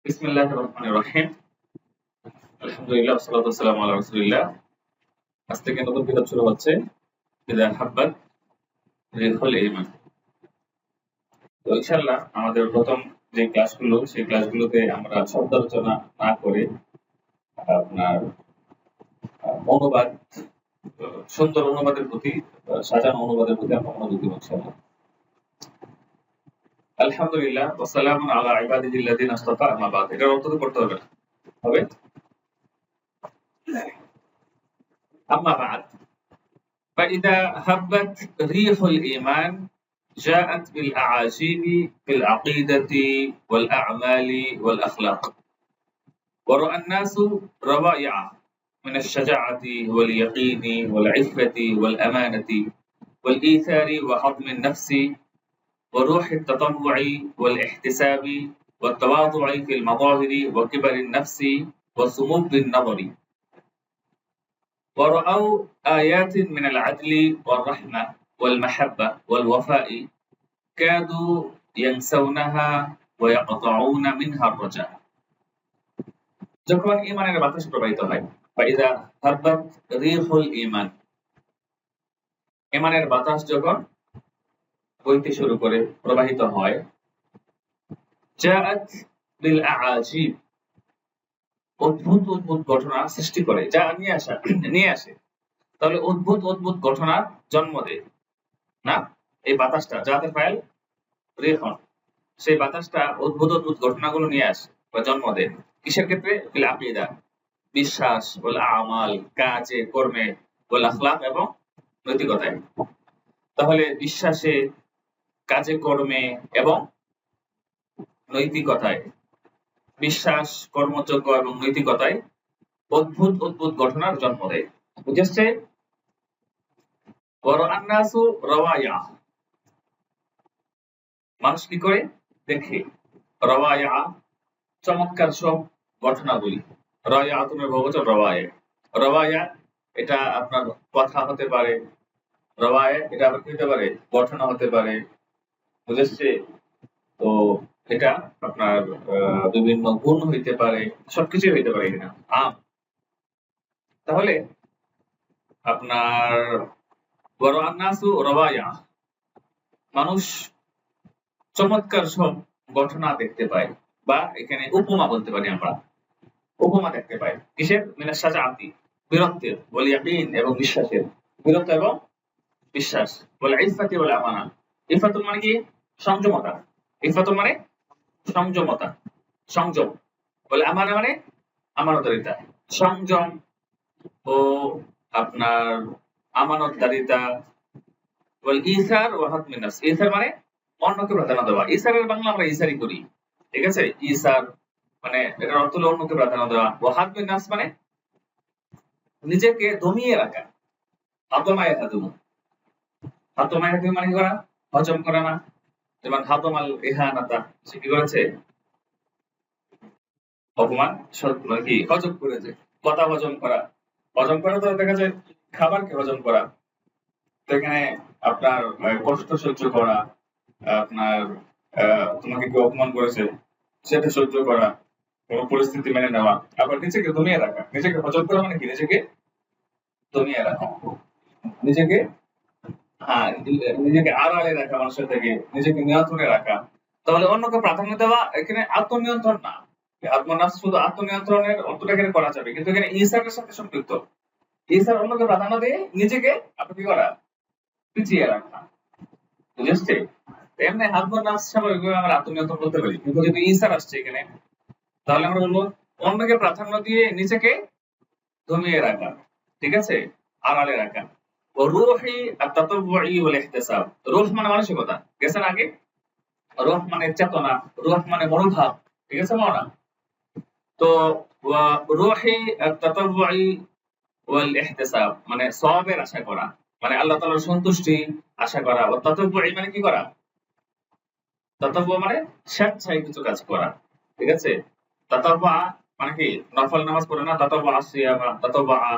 বিসমিল্লাহির রহমানির রহিম। আলহামদুলিল্লাহ ওয়াসসালাতু ওয়াসসালামু আলা রাসূলিল্লাহ। আজ থেকে নতুন কিতাব শুরু হচ্ছে, ইযা হাব্বাত রিহুল ঈমান। তো ইনশাআল্লাহ আমাদের প্রথম যে ক্লাসগুলো সেই ক্লাসগুলোতে আমরা শব্দ আলোচনা না করে আপনার অনুবাদ, সুন্দর অনুবাদের প্রতি, সাজানো অনুবাদের প্রতি আমরা মনোযোগ দিব ইনশাআল্লাহ। আলহামদুলিল্লাহ ওয়াসসালামু আলা ইবাদিল্লাযিনা ইসতাফা আম্মা বাদ। এটার অর্থ তো করতে হবে। আম্মা বাদ فإذا هبت ريح الإيمان جاءت بالأعاجيب في العقيدة والأعمال والأخلاق، ورأى الناس روائع من الشجاعة واليقين والعفة والأمانة والإيثار وحطم النفس وروح التطوع والاحتساب والتواضع في المظاهر وكبر النفس وصمود النظر، ورأوا آيات من العدل والرحمة والمحبة والوفاء كادوا ينسونها ويقطعون منها الرجاء। যখন ঈমানের বাতাস প্রবাহিত হয়, ফাইদা হাব্বাত রিহুল ঈমান, ঈমানের বাতাস যখন বইতে শুরু করে, প্রবাহিত হয়, জাআত বিল আআজিব, অদ্ভুত অদ্ভুত ঘটনা সৃষ্টি করে, যা নিয়ে আসে। তাহলে অদ্ভুত অদ্ভুত ঘটনার জন্ম দেয় না এই বাতাসটা, যাদের ফাইল রিহন, সেই বাতাসটা অদ্ভুত অদ্ভুত ঘটনাগুলো নিয়ে আসে বা জন্ম দেয়। কিসের ক্ষেত্রে? ফিল আকিদা, বিশ্বাস, ওয়াল আমাল, কাজে কর্মে, ওয়াল আখলাক, এবং নৈতিকতায়। তাহলে বিশ্বাসে, কাজে কর্মে এবং নৈতিকতায়, বিশ্বাস, কর্মযোগ্য এবং নৈতিকতায় অদ্ভুত অদ্ভুত ঘটনার জন্ম দেয়। বুঝেছে? ওয়ারান্নাসু রাওয়ায়া, মানুষ কি করে দেখে, রাওয়ায়া চমৎকার সব ঘটনাগুলি। রাওয়ায়াতুনের বহুবচন রাওয়ায়া। রাওয়ায়া এটা আপনার কথা হতে পারে, রাওয়ায়া এটা আবার কি হতে পারে? ঘটনা হতে পারে। বুঝেছে? তো এটা আপনার বিভিন্ন গুণ হইতে পারে, সবকিছুই হইতে পারে কিনা আম। তাহলে আপনার ওয়ারান্নাসু রাওয়ায়া, মানুষ চমৎকার সব ঘটনা দেখতে পায়, বা এখানে উপমা বলতে পারি আমরা, উপমা দেখতে পায়। কিসের? মিনাশ শাজাআতি, বীরত্বের, ওয়াল ইয়াকিন এবং বিশ্বাসের, বীরত্ব এবং বিশ্বাস, ওয়াল ইফাতি ওয়াল আমানা। ইফাতুল মানে কি? সংযমতা। ইফাতুল মানে সংযমতা, সংযম। ওয়াল আমানা মানে আমানতদারিতা, সংযম ও আপনার আমানতদারিতা। ওয়াল ইসার ওয়া হাতমিন নাফস, ইসার মানে অন্যকে প্রাধান্য দেওয়া। ইসারের বাংলা আমরা ইসারি করি, ঠিক আছে? ইসার মানে এটার অর্থ হলো অন্যকে প্রাধান্য দেওয়া। ওয়া হাতমিন নাফস মানে নিজেকে দমিয়ে রাখা। হাতমায়ে হাদুমু, হাতমায়ে হাদুমু মানে কি করা? হজম করা না। যেমন হাতমাল ইহানাতা, সে কি করেছে? অপমান মানে কি? হজম করেছে। কথা হজম করা, হজম করা তো দেখা যায় খাবারকে হজম করা। তো এখানে আপনার কষ্ট সহ্য করা, আপনার তোমাকে কেউ অপমান করেছে সেটা সহ্য করা, কোন পরিস্থিতি মেনে নেওয়া, আবার নিজেকে দমিয়ে রাখা। নিজেকে হজম করা মানে কি? নিজেকে দমিয়ে রাখা, নিজেকে নিজেকে আড়ালে রাখা, মানুষের থেকে নিজেকে নিয়ন্ত্রণে রাখা। তাহলে অন্যকে প্রাধান্য দেওয়া এখানে আত্মনিয়ন্ত্রণ না। আত্মনাফস শুধু আত্মনিয়ন্ত্রণের অর্থটা এখানে করা যাবে, কিন্তু এখানে ইসারের সাথে সম্পৃক্ত। ইসার অন্যকে প্রাধান্য দিয়ে নিজেকে আপনি কি করা? পিছিয়ে রাখা। বুঝেছে? এমনি আত্মনাফস স্বাভাবিকভাবে আমরা আত্মনিয়ন্ত্রণ করতে পারি, কিন্তু যদি ইসার আসছে এখানে, তাহলে আমরা বলবো অন্যকে প্রাধান্য দিয়ে নিজেকে দমিয়ে রাখা, ঠিক আছে? আড়ালে রাখা। ও রূহি আত-তাতাব্বুই ওয়াল ইহতিসাব, রূহ মানে মানসিকতা, গেছে না আগে? রূহ মানে চেতনা, রূহ মানে মনোভাব, ঠিক আছে মাওনা? তো রূহি আত-তাতাব্বুই ওয়াল ইহতিসাব মানে সওয়াবের আশা করা, মানে আল্লাহ তাআলার সন্তুষ্টি আশা করা। ও তাতাব্বুই মানে কি করা? তাতাব্বু মানে স্বেচ্ছায় কিছু কাজ করা, ঠিক আছে? তাতাব্বুআ মানে কি? নফল নামাজ পড়ে না, তাতাব্বুআ সিয়ামা, তাতাব্বুআ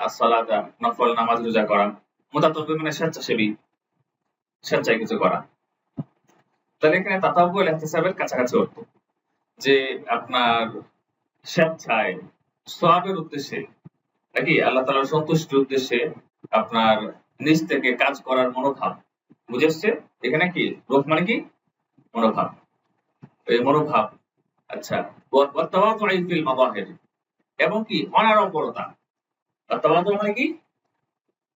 as-সালাতা, নফল নামাজ রোজা করা। মুতাতাব্বি মানে স্বেচ্ছাসেবী, স্বেচ্ছায় কিছু করা। তাহলে এখানে তাতাব্বু ওয়াল ইহতিসাবের কাছাকাছি অর্থ। যে আপনার স্বেচ্ছায় সওয়াবের উদ্দেশ্যে নাকি আল্লাহ তাআলার সন্তুষ্টির উদ্দেশ্যে আপনার নিজ থেকে কাজ করার মনোভাব বুঝেছে। এখানে কি রূপ মানে কি মনোভাব, এই মনোভাব। আচ্ছা, ওয়াতাওয়াদুই ফিল মাযাহির, এবং কি অনাড়ম্বরতা। ওয়াতাওয়াদু মানে কি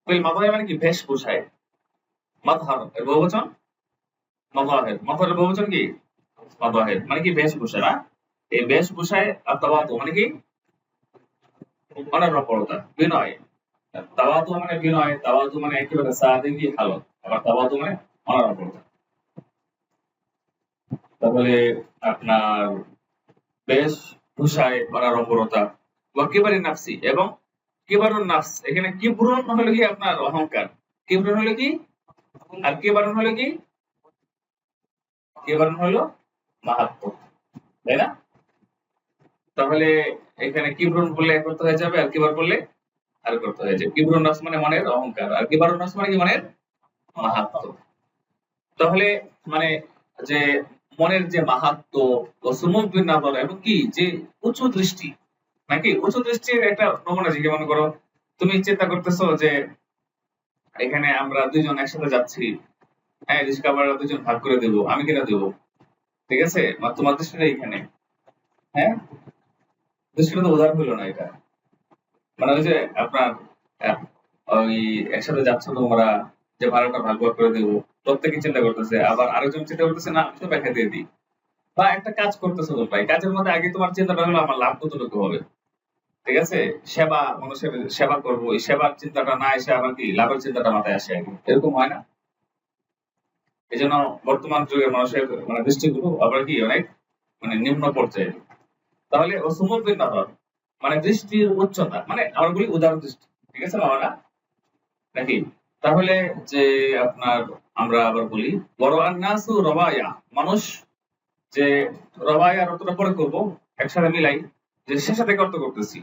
ফিল মাযাহির মানে কি বেশভূষায়। মাযহার এর বহুবচন মাযাহির, মাযহারের বহুবচন কি মাযাহির মানে কি বেশভূষা না। এই বেশভূষায় আতাওয়াদু মানে কি অনাড়ম্বরতা, বিনয়। তাওয়াদু মানে বিনয়, তাওয়াদু মানে একেবারে সাদেগি হালত, আবার তাওয়াদু মানে অনাড়ম্বরতা। তাহলে আপনার বেশভূষায় অনাড়ম্বরতা, ওয়া কিবারি নাফসি, এবং কিবারুন নাফস, এখানে কিবরুন হলো কি আপনার অহংকার, কিবরুন হলো কি, আর কিবারুন হলো কি, কিবারুন হলো মাহাত্ম্য, তাই না? তাহলে এখানে কিবরুন বললে এক করতে হয়ে যাবে, আর কিবার বললে আর করতে হয়ে যাবে। কিবরুন নাফস মানে মনের অহংকার, আর কিবারুন নাফস মানে কি মনের মাহাত্ম্য। তাহলে মানে যে মনের যে মাহাত্ম্য ও সুমুখ বিন্যাবল, এবং কি যে উঁচু দৃষ্টি, নাকি উঁচু দৃষ্টির একটা নমুনা। যে মনে করো তুমি চিন্তা করতেছো যে এখানে আমরা দুইজন একসাথে যাচ্ছি, হ্যাঁ রিস্কা ভাড়া দুজন ভাগ করে দেবো, আমি কিনা দেবো, ঠিক আছে, তোমার দৃষ্টিটা এখানে, হ্যাঁ দৃষ্টিটা তো উদাহরণ হলো না এটা। মানে ওই যে আপনার আহ, ওই একসাথে যাচ্ছ তোমরা, যে ভাড়াটা ভাগ ভাগ করে দেবো, প্রত্যেকে চিন্তা করতেছে, আবার আরেকজন চিন্তা করতেছে না আমি তো ব্যাখ্যা দিয়ে দিই। বা একটা কাজ করতেছো তোমরা, এই কাজের মধ্যে আগে তোমার চিন্তাটা হলো আমার লাভ কতটুকু হবে, ঠিক আছে, সেবা, মানুষের সেবা করবো, এই সেবার চিন্তাটা না এসে আবার কি লাভের চিন্তাটা মাথায় আসে আগে, এরকম হয় না? এই জন্য বর্তমান যুগের মানুষের মানে দৃষ্টিগুলো আবার কি অনেক মানে নিম্ন পর্যায়ে। তাহলে ও সুমুদ্রিন নাদর মানে দৃষ্টির উচ্চতা, মানে আমরা বলি উদার দৃষ্টি, ঠিক আছে বাবারা, নাকি? তাহলে যে আপনার আমরা আবার বলি বড় আন্নাসু রবায়া, মানুষ যে রবায়ার অর্থটা পরে করবো, একসাথে মিলাই, যে শেষে থেকে অর্থ করতেছি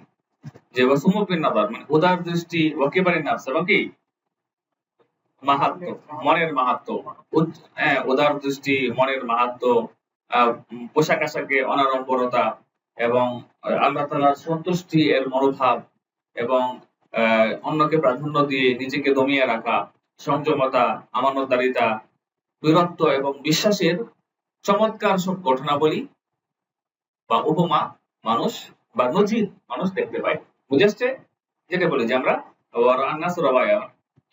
যে ওয়াসুমুদ্রিন নাদর মানে উদার দৃষ্টি, ওয়াকিবারিন নাফস, এবং কি মাহাত্ম, মনের মাহাত্ম, হ্যাঁ উদার দৃষ্টি, মনের মাহাত্ম, পোশাক আশাকে অনাড়ম্বরতা, এবং আল্লাহ তাআলার সন্তুষ্টি এর মনোভাব, এবং অন্যকে প্রাধান্য দিয়ে নিজেকে দমিয়ে রাখা, সংযমতা, আমানতদারিতা, বীরত্ব এবং বিশ্বাসের চমৎকার সব ঘটনাবলী বা উপমা মানুষ বা নজির মানুষ দেখতে পায়। বুঝে আসছে? যেটা বলি যে আমরা আন্নাস রবায়া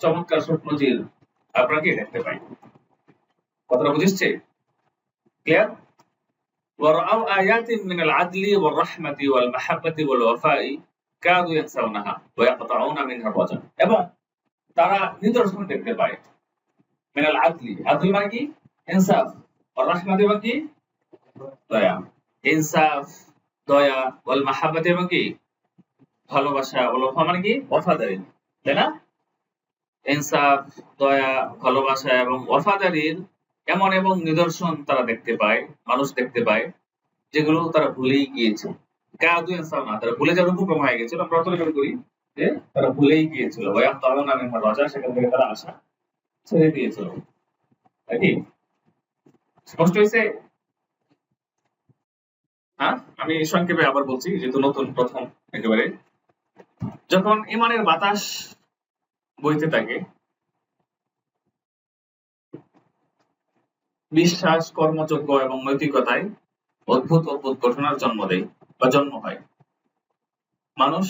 চমৎকার সব নজির আপনারা কি দেখতে পাই। কথাটা বুঝেছে? ক্লিয়ার? ورأوا آيات من العدل والرحمة والمحبة والوفاء كادوا ينسونها ويقطعون منها الرجاء, এবং তারা নিদর্শন দেখতে পায় মিনাল আদলি, আদল মানে কি ইনসাফ, আর রাহমাত মানে কি দয়া, ইনসাফ দয়া, ওয়াল মাহাব্বাত এবং কি ভালোবাসা, ওয়াল ওয়াফা মানে কি ওয়াফাদারি, তাই না? ইনসাফ, দয়া, ভালোবাসা এবং ওয়াফাদারির এমন এবং নিদর্শন তারা দেখতে পায়, মানুষ দেখতে পায়, যেগুলো তারা ভুলেই গিয়েছে। কাদু ইনসানা, তারা ভুলে যাওয়ার উপক্রম হয়ে গেছিল। আমরা অর্থ করি যে তারা ভুলেই গিয়েছিল, ওয়া তাআলানা মিনহা রাজা, সেখান থেকে তারা আশা ছেড়ে দিয়েছিল। নাকি স্পষ্ট হয়েছে? হ্যাঁ, আমি সংক্ষেপে আবার বলছি যেহেতু নতুন প্রথম একেবারে। যখন ইমানের বাতাস বইতে থাকে, বিশ্বাস, কর্মযোগ্য এবং নৈতিকতায় অদ্ভুত অদ্ভুত ঘটনার জন্ম দেয় বা জন্ম হয়। মানুষ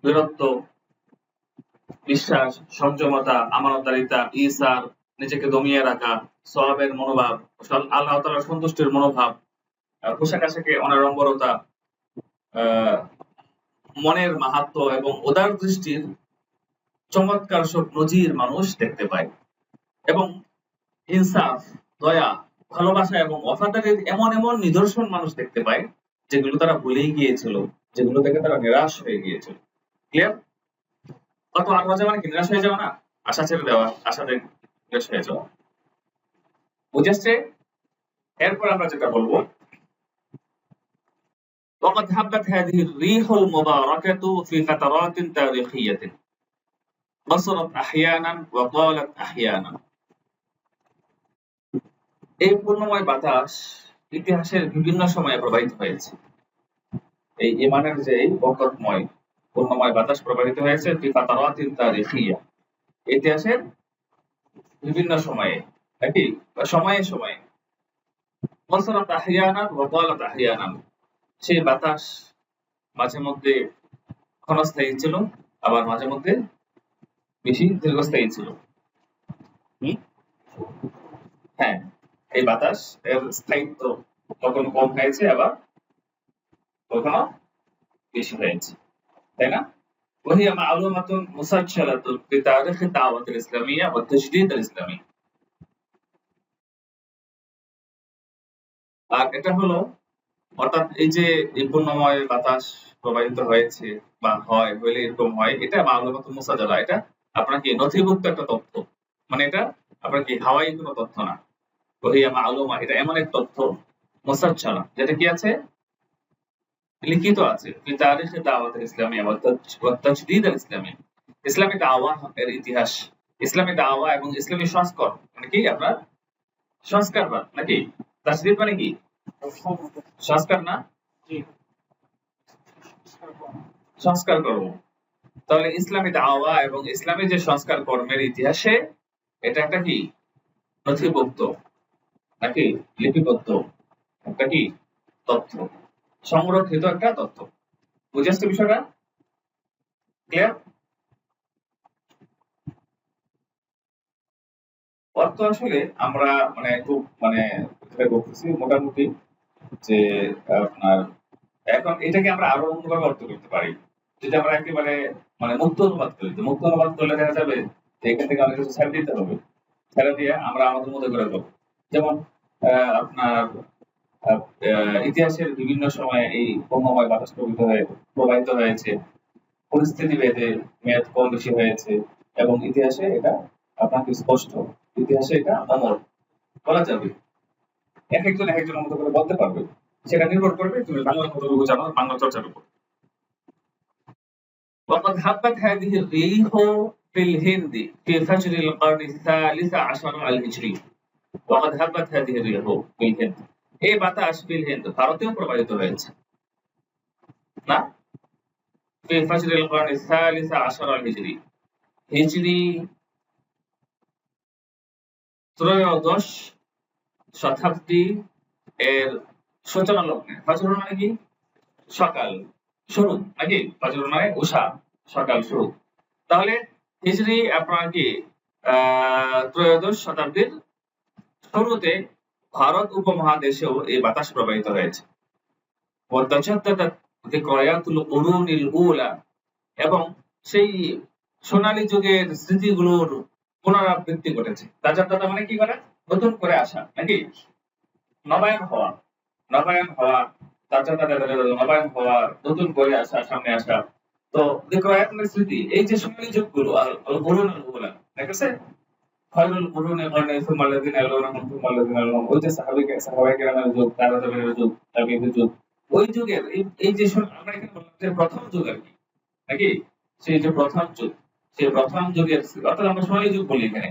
বীরত্ব, বিশ্বাস, সংযমতা, আমানতদারিতা, ঈসার, নিজেকে দমিয়ে রাখা, সওয়াবের মনোভাব, আল্লাহ তাআলার সন্তুষ্টির মনোভাব, পোশাক আশাকে অনাড়ম্বরতা, মনের মাহাত্ম্য এবং উদার দৃষ্টির চমৎকার সব নজির মানুষ দেখতে পায়, এবং ইনসাফ, দয়া, ভালোবাসা এবং ওয়াফাদারির এমন এমন নিদর্শন মানুষ দেখতে পায়, যেগুলো তারা ভুলেই গিয়েছিল, যেগুলো থেকে তারা নিরাশ হয়ে গিয়েছিল। ক্লিয়ার? কত আর রাজা মানে কি নিরাশ হয়ে যাওয়া না, আশা ছেড়ে দেওয়া, আশাতে নিরাশ হয়ে যাওয়া। বুঝে আসছে? এরপর আমরা যেটা বলবো, وقد هبت هذه الريح المباركة في فترات تاريخية قصرت أحيانا وطالت أحيانا. এই পূর্ণময় বাতাস ইতিহাসের বিভিন্ন সময়ে প্রবাহিত হয়েছে। এই ইমানের যে বরকতময় পূর্ণময় বাতাস প্রবাহিত হয়েছে ফি ফাতারাতিন তারিখিয়া, ইতিহাসের বিভিন্ন সময়ে, নাকি সময়ে সময়ে। ওয়াসারাত আহইয়ানান ওয়া তালাত আহইয়ানান, সেই বাতাস মাঝে মধ্যে ক্ষণস্থায়ী ছিল, আবার মাঝে মধ্যে বেশি দীর্ঘস্থায়ী ছিল। হ্যাঁ, এই বাতাস এর স্থায়িত্ব কখনো কম হয়েছে, আবার কখনো বেশি হয়েছে, তাই না? وهي معلومة مسجلة في تاريخ الدعوة الإسلامية والتجديد الإسلامي। আর এটা হলো, অর্থাৎ এই যে এই পূর্ণময় বাতাস প্রবাহিত হয়েছে বা হয়, হইলে এরকম হয়, এটা মালুমাত মুসাজালা, এটা আপনার কি নথিভুক্ত একটা তথ্য, মানে এটা আপনার কি হাওয়াই কোনো তথ্য না। ওহিয়া মালুমা, এটা এমন এক তথ্য মুসাজ্জালা, যেটা কি আছে, লিখিত আছে ফি তারিখ দাওয়াত ইসলামিয়া ওয়া তাজদীদ আল ইসলামি, ইসলামী দাওয়া এর ইতিহাস, ইসলামী দাওয়া এবং ইসলামী সংস্কার, মানে কি আপনার সংস্কারবাদ, নাকি তাজদীদ মানে কি সংস্কার না, সংস্কার কর্ম। তাহলে ইসলামী দাওয়া এবং ইসলামী যে সংস্কার কর্মের ইতিহাসে এটা একটা কি নথিভুক্ত, নাকি লিপিবদ্ধ একটা কি তথ্য, সংরক্ষিত একটা তথ্য। বুঝে আসছে বিষয়টা? ক্লিয়ার? অর্থ আসলে আমরা মানে খুব মানে করতেছি মোটামুটি, যে আপনার এখন এটাকে আমরা আরো অন্যভাবে অর্থ করতে পারি, যদি আমরা একেবারে মানে মুক্ত অনুবাদ করি। তো মুক্ত অনুবাদ করলে দেখা যাবে যে এখান থেকে অনেক কিছু ছেড়ে দিতে হবে, ছেড়ে দিয়ে আমরা আমাদের মতো করে করবো। যেমন আপনার ইতিহাসের বিভিন্ন সময়ে এই পূর্ণময় বাতাস প্রবাহিত হয়েছে, পরিস্থিতি ভেদে মেয়াদ কম বেশি হয়েছে, এবং ইতিহাসে এটা আপনাকে স্পষ্ট, ইতিহাসে এটা অমর বলা যাবে। এক একজন এক একজনের মতো করে বলতে পারবে, সেটা নির্ভর করবে তুমি বাংলা কতটুকু জানো, বাংলা চর্চার উপর। وقد هبت هذه الريح في الهند في فجر القرن الثالث عشر الهجري। وقد هبت هذه الريح في الهند، এই বাতাস ফিল হিন্দ, ভারতেও প্রবাহিত হয়েছে না, في فجر القرن الثالث عشر الهجري, হিজরি ত্রয়োদশ শতাব্দী এর সূচনা লগ্নে। ফজর মানে কি সকাল, শুরু, নাকি ফজর মানে উষা, সকাল, শুরু। তাহলে হিজরি আপনার কি ত্রয়োদশ শতাব্দীর শুরুতে ভারত উপমহাদেশেও এই বাতাস প্রবাহিত হয়েছে। এবং সেই সোনালী যুগের স্মৃতিগুলোর পুনরাবৃত্তি ঘটেছে। তাজাদ্দাদা মানে কি করে, নতুন করে আসা, নাকি নবায়ন হওয়া, নবায়ন হওয়া, নবায়ন হওয়া, নতুন করে আসা, সামনে আসা। তো দেখরায়াতের স্মৃতি, এই যে সোনালী যুগগুলো দেখেছে, খয়রুল কুরুনি কারণে সুমাল্লাযিনা ইয়ালুনাহুম সুমাল্লাযিনা ইয়ালুনাহুম, ওই যে সাহাবায়ে কেরামের যুগ, তাবেঈনের যুগ, তাবেঈদের যুগ, ওই যুগের এই যে আমরা এখানে বললাম যে প্রথম যুগ আর কি, নাকি সেই যে প্রথম যুগ, সেই প্রথম যুগের, অর্থাৎ আমরা সোনালী যুগ বলি এখানে,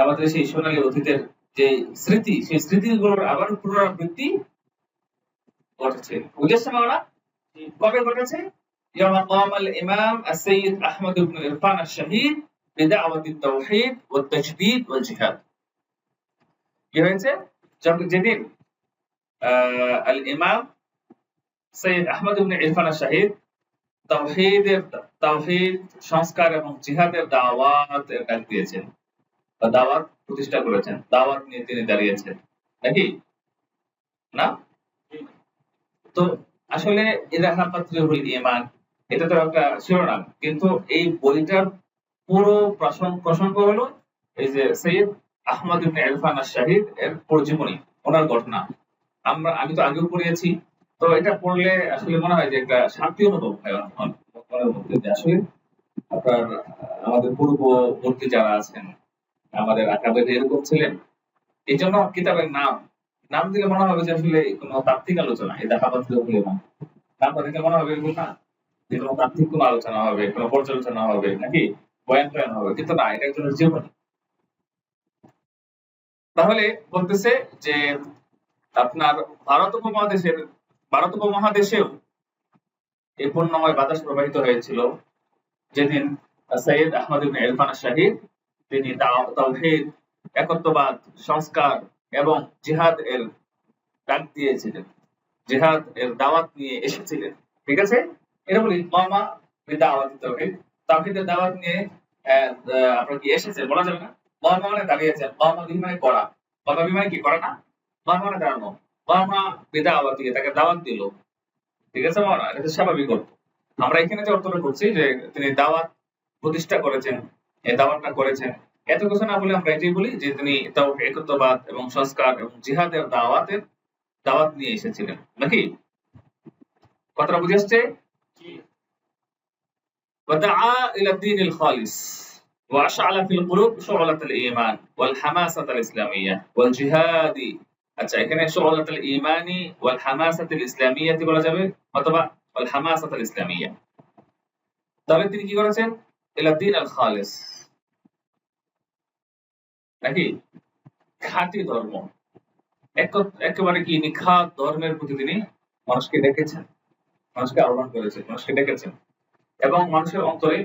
আমাদের সেই সোনালী অতীতের যে স্মৃতি, সেই স্মৃতিগুলোর আবার পুনরাবৃত্তি ঘটেছে। বুঝেছেন আমরা? কবে ঘটেছে? يوم قام الإمام السيد أحمد بن عرفان الشهيد بدعوة التوحيد والتجديد والجهاد। কি হয়েছে? যেদিন আল ইমাম সৈয়দ আহমদ ইবনে ইরফান আশ-শাহীদ তাওহীদ সংস্কার এবং জিহাদের দাওয়াতের ডাক দিয়েছেন, বা দাওয়াত প্রতিষ্ঠা করেছেন, দাওয়াত নিয়ে তিনি দাঁড়িয়েছেন, নাকি না? তো আসলে ইলাহা ফাতরিহুল ঈমান, এটা তো একটা শিরোনাম, কিন্তু এই বইটার পুরো প্রসঙ্গ হলো এই যে সৈয়দ আহমদ ইবনে ইরফান আশ-শাহীদ এর পরজীবনী, ওনার ঘটনা। আমি তো আগেও পড়িয়েছি, তো এটা পড়লে আসলে মনে হয় যে একটা শান্তি অনুভব হয় মনের মধ্যে, যে আসলে আপনার আমাদের পূর্ববর্তী যারা আছেন, আমাদের আকাবের এরকম ছিলেন। এই জন্য কিতাবের নাম দিলে মনে হবে যে আসলে কোনো তাত্ত্বিক আলোচনা, এই দেখাবাদ নামটা দেখলে মনে হবে এরকম না যে কোনো তাত্ত্বিক কোনো আলোচনা হবে, কোনো পর্যালোচনা হবে, নাকি বয়ান হবে, কিন্তু না, এটা একজনের জীবনী। তাহলে বলতেছে যে আপনার ভারত উপমহাদেশেও এই পূর্ণময় বাতাস প্রবাহিত হয়েছিল যেদিন সৈয়দ আহমদ ইবনে ইরফান আশ-শাহীদ তিনি তাওহীদ, একত্ববাদ, সংস্কার এবং জিহাদ এর ডাক দিয়েছিলেন, জিহাদ এর দাওয়াত নিয়ে এসেছিলেন। ঠিক আছে, এটা বলি মামা বিদাওয়াত তাওহীদ, তাওহীদের দাওয়াত নিয়ে আপনার কি এসেছে বলা যাবে না। মামা মানে দাঁড়িয়েছেন, মামা মানে করা, মামা মানে কি করা না, মামা মানে দাঁড়ানো, মামা বিদাওয়াত দিয়ে তাকে দাওয়াত দিল। ঠিক আছে মামা, এটা স্বাভাবিক অর্থ। আমরা এখানে যে অর্থটা করছি যে তিনি দাওয়াত প্রতিষ্ঠা করেছেন, এই দাওয়াতটা করেছেন, এত কিছু না বলে আমরা এটাই বলি যে তিনি একত্ববাদ এবং সংস্কার এবং জিহাদের দাওয়াত নিয়ে এসেছিলেন, নাকি কথাটা বুঝে আসছে? ودعا إلى الدين الخالص وأشعل في القلوب شعلة الإيمان والحماسة الإسلامية والجهاد। আচ্ছা, এখানে شعلة الإيمان والحماسة الإسلامية বলা যাবে অথবা والحماسة الإسلامية। তাহলে তিনি কি করেছেন? إلى الدين الخالص, নাকি খাঁটি ধর্ম, একেবারে কি নিখাত ধর্মের প্রতি তিনি মানুষকে ডেকেছেন, মানুষকে আহ্বান করেছেন, মানুষকে ডেকেছেন এবং মানুষের অন্তরে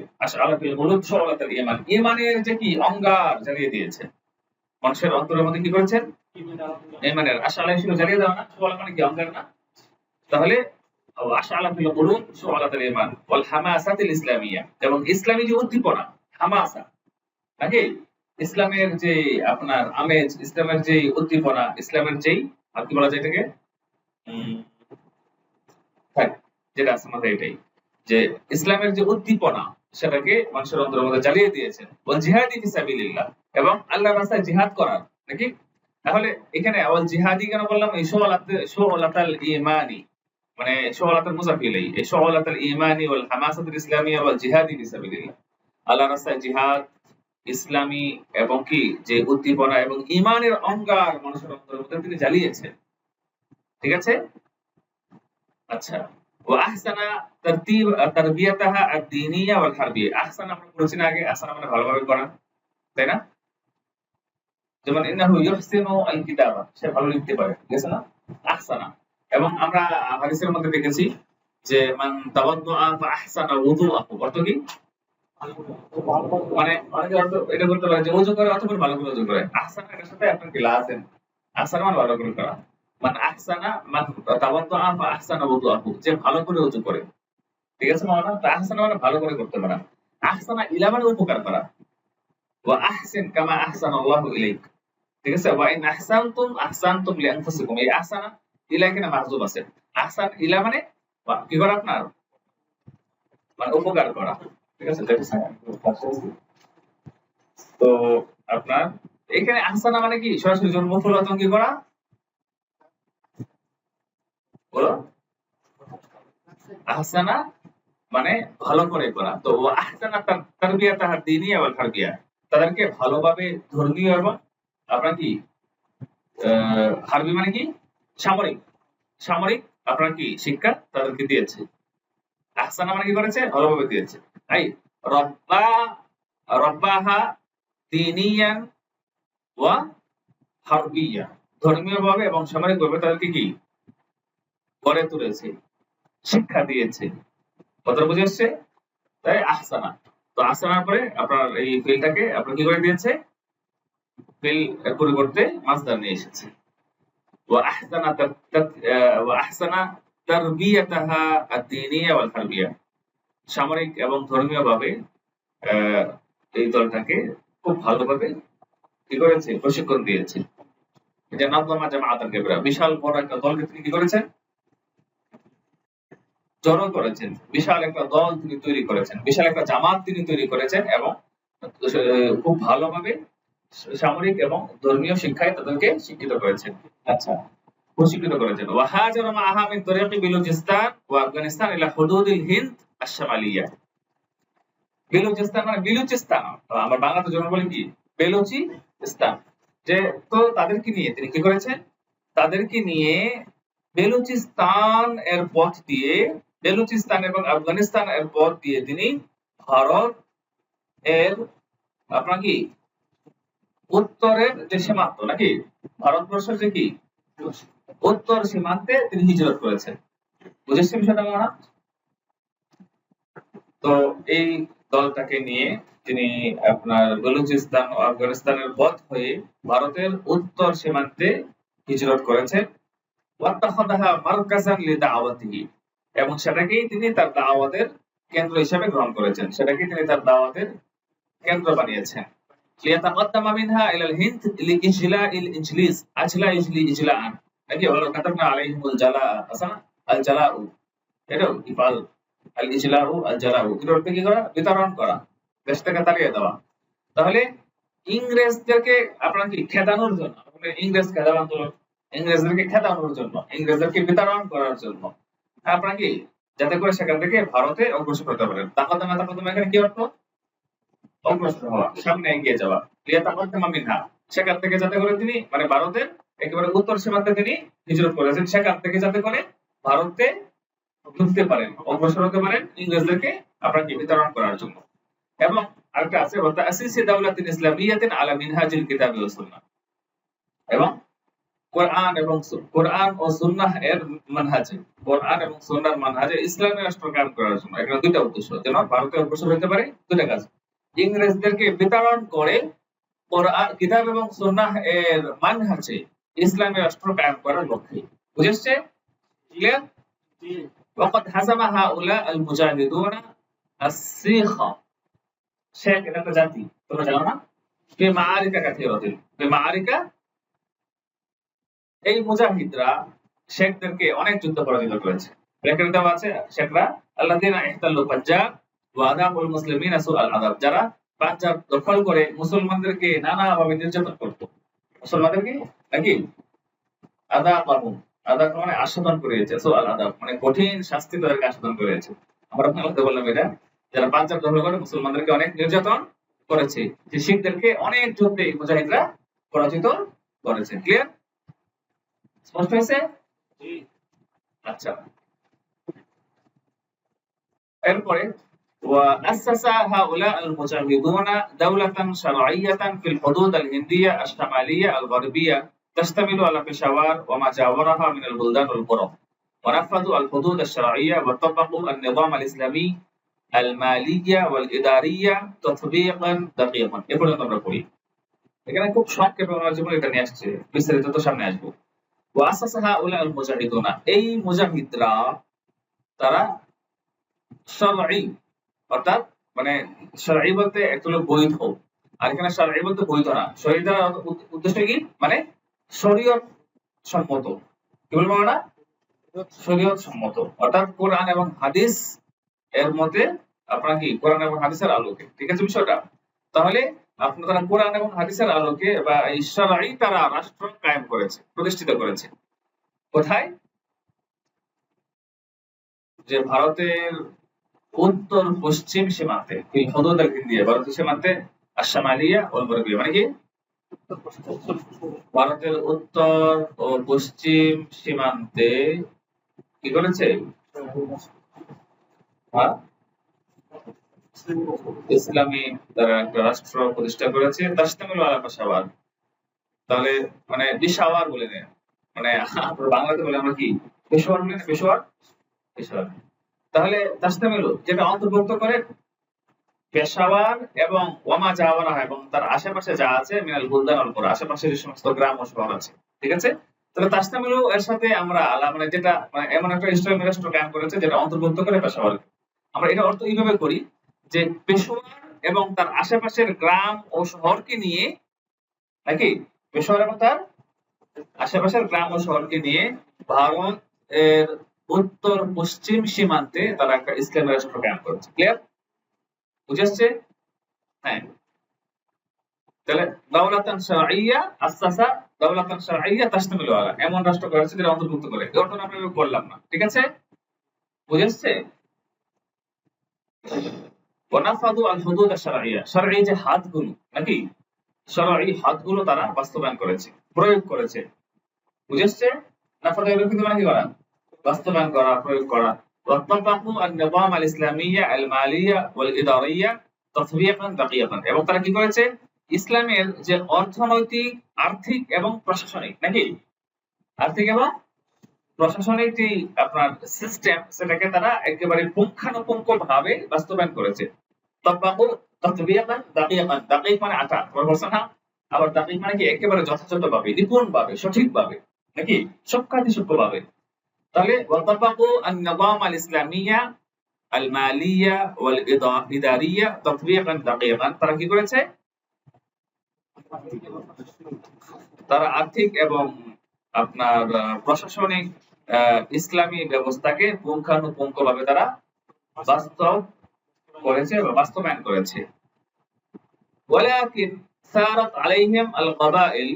ঈমানের যে কি অঙ্গার জ্বালিয়ে দিয়েছেন। মানুষের অন্তরের মধ্যে কি করেছেন? ঈমানের আশআলা ছিল জ্বালিয়ে দেওয়া না, শুআলা মানে কি অঙ্গার না? তাহলে আশআলা ফিল কুলুব শুআলাতুল ঈমান ওয়াল হামাসাতুল ইসলামিয়া, এবং ইসলামী যে উদ্দীপনা, হামাসা, নাকি ইসলামের যে আপনার আমেজ, ইসলামের যে উদ্দীপনা, ইসলামের যেই আর কি বলা যায় এটাকে যেটা আছে মাথায়, এটাই যে ইসলামের যে উদ্দীপনা সেটাকে মানুষের অন্তরের মধ্যে জ্বালিয়ে দিয়েছেন। ওয়াল জিহাদি ফি সাবিলিল্লাহ, এবং আল্লাহর রাস্তায় জিহাদ করার, নাকি? তাহলে এখানে ওয়াল জিহাদি কেন বললাম? এই শুআলাতুল ঈমানি মানে শুআলাতুল মুযাফ ইলাই, এই শুআলাতুল ঈমানি ওয়াল হামাসাতুল ইসলামিয়া ওয়াল জিহাদি ফি সাবিলিল্লাহ, আল্লাহর রাস্তায় জিহাদ, ইসলামী এবং কি যে উদ্দীপনা এবং ঈমানের অঙ্গার মানুষের অন্তরের মধ্যে তিনি জ্বালিয়েছেন। ঠিক আছে, আচ্ছা। ওয়াহসানা তারবিয়াতাহা আদ-দীনিয়া ওয়াল হারবিয়া, আহসানা আমরা বলেছি না আগে, আহসানা মানে ভালোভাবে করা, তাই না? যেমন ইন্নাহু ইউহসিনু আল কিতাবা, সে ভালো লিখতে পারে, ঠিক আছে না? আহসানা। এবং আমরা হাদিসের মধ্যে দেখেছি যে মান তাওয়াদ্দুআ ফা আহসানা ওযুআহু, অর্থ কি? মানে অনেকে অর্থ এটা করতে পারে যে ওযু করে অথবা ভালো করে ওযু করে। আহসানার সাথে আপনার কি লা আছে? আহসানা মানে ভালো করে করা, মান আহসানা মান তাওয়াদ্দুআ ফা আহসানা ওযুআহু, যে ভালো করে ওযু করে। ঠিক আছে মাওলানা, তো আহসানা মানে ভালো করে করতে পারা, আহসানা ইলা মানে উপকার করা, ওয়া আহসিন কামা আহসানাল্লাহু ইলাইক। ঠিক আছে, ওয়া ইন আহসানতুম লিআনফুসিকুম, এই আহসানা ইলা এখানে মাহযুব আছে। আহসান ইলা মানে কি করা, আপনার মানে উপকার করা। ঠিক আছে, তো আপনার এখানে আহসানা মানে কি সরাসরি জন্মফল কি করা, বলো? আহসানা মানে ভালো করে করা। তো আহসানা তারবিয়াতাহা দীনিয়া ওয়াল হারবিয়া, তাদেরকে ভালোভাবে ধর্মীয় এবং আপনার কি হারবি মানে কি সামরিক আপনার কি শিক্ষা তাদেরকে দিয়েছে। আহসানা মানে কি করেছে? ভালোভাবে দিয়েছে। তাই রব্বাহা দীনিয়ান ওয়া হারবিয়া, ধর্মীয়ভাবে এবং সামরিকভাবে তাদেরকে কি গড়ে তুলেছে, শিক্ষা দিয়েছে। কথা বুঝে আসছে? তাই আহসানা, তো আহসানার পরে আপনার এই ফিলটাকে আপনার কি করে দিয়েছে? ফিল এর পরিবর্তে মাসদার নিয়ে এসেছে। ওয়া আহসানা তারবিয়াতাহা আদ-দীনিয়া ওয়াল হারবিয়া, সামরিক এবং ধর্মীয়ভাবে এই দলটাকে খুব ভালোভাবে কি করেছে? প্রশিক্ষণ দিয়েছে। এটা নাযযামা জামাআতান কাবীরা, বিশাল বড় একটা দলকে তিনি কি করেছেন? জড়ো করেছেন, বিশাল একটা দল তিনি তৈরি করেছেন, বিশাল একটা জামাত তিনি তৈরি করেছেন এবং খুব ভালোভাবে সামরিক এবং ধর্মীয় শিক্ষায় তাদেরকে শিক্ষিত করেছেন। আচ্ছা, প্রশিক্ষিত করেছেন। ওয়া হাজারা মাআহা মিন তরিকি বেলুচিস্তান ওয়া আফগানিস্তান ইলা হুদুদিল হিন্দ আশ-শামালিয়া। বেলুচিস্তান মানে বেলুচিস্তান, আমরা বাংলাতে যেমন বলি কি বেলুচিস্তান, যে তো তাদেরকে নিয়ে তিনি কি করেছেন? তাদেরকে নিয়ে বেলুচিস্তান এর পথ দিয়ে, বেলুচিস্তান এবং আফগানিস্তান এর পথ দিয়ে তিনি ভারত এর আপনার কি উত্তরের যে সীমান্ত, নাকি ভারতবর্ষের যে কি উত্তর সীমান্তে তিনি হিজরত করেছেন। বুঝেছেন বিষয়টা মানা? তো এই দলটাকে নিয়ে তিনি আপনার বেলুচিস্তান ও আফগানিস্তানের পথ হয়ে ভারতের উত্তর সীমান্তে হিজরত করেছেন। ওয়াত্তাখাযাহা মারকাযান লিদাওয়াতিহি, এবং সেটাকেই তিনি তার দাওয়াতের কেন্দ্র হিসেবে গ্রহণ করেছেন, সেটাকেই তিনি তার দাওয়াতের কেন্দ্র বানিয়েছেন। লিয়াতাকাদ্দামা মিনহা ইলাল হিন্দ লিইজলাইল ইজলিস, আজলা ইজলি ইজলাআন, নাকি ওয়ালা কাতাবনা আলাইহিমুল জালা আসানা আল জালাউ, এটাও ইফাল আল ইজলাউ আল জালাউ, এর অর্থ কি করা? বিতরণ করা, দেশ থেকে তাড়িয়ে দেওয়া। তাহলে ইংরেজদেরকে আপনারা কি খেদানোর জন্য, ইংরেজ খেদানো আন্দোলন, ইংরেজদেরকে খেদানোর জন্য, ইংরেজদেরকে বিতরণ করার জন্য আপনারা কি, যাতে করে সেখান থেকে ভারতে অগ্রসর হতে পারেন। তাকাদ্দামা এখানে কি অর্থ? অগ্রসর হওয়া, সামনে এগিয়ে যাওয়া। লিয়াতাকাদ্দামা মিনহা, সেখান থেকে যাতে করে তিনি মানে ভারতের একেবারে উত্তর সীমান্তে তিনি হিজরত করেছেন, সেখান থেকে যাতে করে ভারতে ঢুকতে পারেন, অগ্রসর হতে পারেন ইংরেজদেরকে আপনারা কি বিতরণ করার জন্য। এবং আরেকটা আছে ওয়া তাসিসি দাওলাতিন ইসলামিয়াতিন আলা মিনহাজিল কিতাবি ওয়াস সুন্নাহ, এবং কোরআন ও সুন্নাহ এর মানহাজে, কোরআন এবং সুন্নাহর মানহাজে ইসলামী রাষ্ট্র কায়েম করার জন্য। এখানে দুইটা উদ্দেশ্য, যেন ভারতে অগ্রসর হতে পারে, দুইটা কাজ, ইংরেজদেরকে বিতরণ করে কোরআন কিতাব এবং সুন্নাহ এর মানহাজে ইসলামী রাষ্ট্র কায়েম করার লক্ষ্যে। বুঝেছে? ক্লিয়ার? ওয়াকাদ হাজামা হাউলা আল মুজাহিদুনা আস-সিখা, শেখ এটা একটা জাতি, তোমরা জানো না? ফি মাআরিকা কাসীরাতিন, ফি মাআরিকা, এই মুজাহিদরা শেখদেরকে অনেক যুদ্ধ পরাজিত করেছে। এখানে দেওয়া আছে শেখরা আল্লাযিনা ইহতাল্লু পাঞ্জাব ওয়া আদাবুল মুসলিমিনা সুআল আদাব, যারা পাঞ্জাব দখল করে মুসলমানদেরকে নানাভাবে নির্যাতন করত। মুসলমানদেরকে নাকি আদাব মানে আস্বাদন করেছে, সুআল আদাব মানে কঠিন শাস্তি তাদেরকে আস্বাদন করেছে। আমরা আপনাদের বললাম এটা, যারা পাঞ্জাব দখল করে মুসলমানদেরকে অনেক নির্যাতন করেছে, যে শিখদেরকে অনেক যুদ্ধে মুজাহিদরা পরাজিত করেছে। ক্লিয়ার? স্পষ্ট হয়েছে? আচ্ছা, এরপরে وأسس هؤلاء المجاهدون دولة شرعية في الحدود الهندية الشمالية الغربية تشتمل على بشاور وما جاورها من البلدان والقرى، ونفذوا الحدود الشرعية وطبقوا النظام الإسلامي المالية والإدارية تطبيقا دقيقا। এরপর আমরা পড়ি, এখানে খুব সংক্ষেপে আমরা যেমন এটা নিয়ে আসছে, বিস্তারিত তো সামনে আসবো। وأسس هؤلاء المجاهدون, এই মুজাহিদরা তারা শারঈ, অর্থাৎ মানে শারঈ বলতে একচুয়ালি বৈধ, আর এখানে শারঈ বলতে বৈধ না। শরীয়ত দ্বারা উদ্দেশ্য কি? মানে শরীয়ত সম্মত। কি বলবো আমরা? শরীয়ত সম্মত, অর্থাৎ কোরআন এবং হাদিস এর মধ্যে আপনারা কি, কোরআন এবং হাদিসের আলোকে, ঠিক আছে বিষয়টা? তাহলে আপনারা কোরআন এবং হাদিসের আলোকে বা এই শারঈ তারা রাষ্ট্র কায়েম করেছে, প্রতিষ্ঠিত করেছে। কোথায়? যে ভারতের উত্তর পশ্চিম সীমান্তে, এই হদুদ দিয়ে ভারতের সীমান্তে আশ-শামালিয়া ওয়াল গরবিয়া, মানে কি ভারতের উত্তর ও পশ্চিম সীমান্তে কি করেছে? ইসলামী তারা একটা রাষ্ট্র প্রতিষ্ঠা করেছে। তাশতামিলু আলা পেশাওয়ার, তাহলে মানে পেশাওয়ার বলে নেয়, মানে বাংলাতে বলে আমরা কি পেশোয়ার বলি না, পেশোয়ার, তাহলে তাশতামিলু যেটা অন্তর্ভুক্ত করে পেশাওয়ার এবং ওয়ামা জাওয়ারা, এবং তার আশেপাশে যা আছে মিনাল বুলদান ওয়াল কুরা, আশেপাশে যে সমস্ত গ্রাম ও শহর আছে, ঠিক আছে? তাহলে তাশতামিলু এর সাথে আমরা মানে যেটা মানে এমন একটা ইসলামী রাষ্ট্র কায়েম করেছে যেটা অন্তর্ভুক্ত করে পেশাওয়ার। আমরা এটা অর্থ এইভাবে করি যে পেশোয়ার এবং তার আশেপাশের গ্রাম ও শহরকে নিয়ে, নাকি পেশোয়ার এবং তার আশেপাশের গ্রাম ও শহরকে নিয়ে ভারত এর উত্তর পশ্চিম সীমান্তে তারা একটা ইসলামী রাষ্ট্র কায়েম করেছে। ক্লিয়ার? বুঝেছে? হ্যাঁ, তাহলে দাওলাতান শারঈয়া আসাসা দাওলাতান শারঈয়া তাশতামিলু আলা, এমন রাষ্ট্র করেছে যেটা অন্তর্ভুক্ত করে। এই অর্থটা আমরা করলাম না, ঠিক আছে? বুঝেছে? ওয়ানাফাদু আল হুদুদ আশ-শারঈয়া, শারঈ যে হাদগুলো, নাকি শারঈ হাদগুলো তারা বাস্তবায়ন করেছে, প্রয়োগ করেছে। বুঝেছে? নাফাদু এর কিন্তু মানে কি করা? বাস্তবায়ন করা, প্রয়োগ করা। ওয়াত্তাবাকু আন-নিযাম আল-ইসলামিয়্যা আল-মালিয়্যা ওয়াল-ইদারিয়্যা তাতবিকান দাকিকান, এবং তারা কি করেছে? ইসলামের যে অর্থনৈতিক, আর্থিক এবং প্রশাসনিক, নাকি আর্থিক এবং প্রশাসনিক যে আপনার সিস্টেম সেটাকে তারা একেবারে পুঙ্খানুপুঙ্খ ভাবে বাস্তবায়ন করেছে। তাব্বাকু তাতবিয়াকান দাকিয়াকান, দাকিক মানে আটা, তোমরা বলছো না? আবার দাকিক মানে কি একেবারে যথাযথভাবে, নিপুণভাবে, সঠিকভাবে, নাকি সূক্ষ্মাতিসূক্ষ্মভাবে। তাহলে ওয়াতাবাকু আন-নিযাম আল-ইসলামিয়্যা আল-মালিয়্যা ওয়াল ইদারিয়্যা তাতবিয়াকান দাকিয়াকান, তারা কি করেছে? তারা আর্থিক এবং আপনার প্রশাসনিক ইসলামী ব্যবস্থাকে পুঙ্খানুপুঙ্খভাবে তারা বাস্তব করেছে বা বাস্তবায়ন করেছে। ওয়ালাকিন সারাত আলাইহিম আল-কাবাইল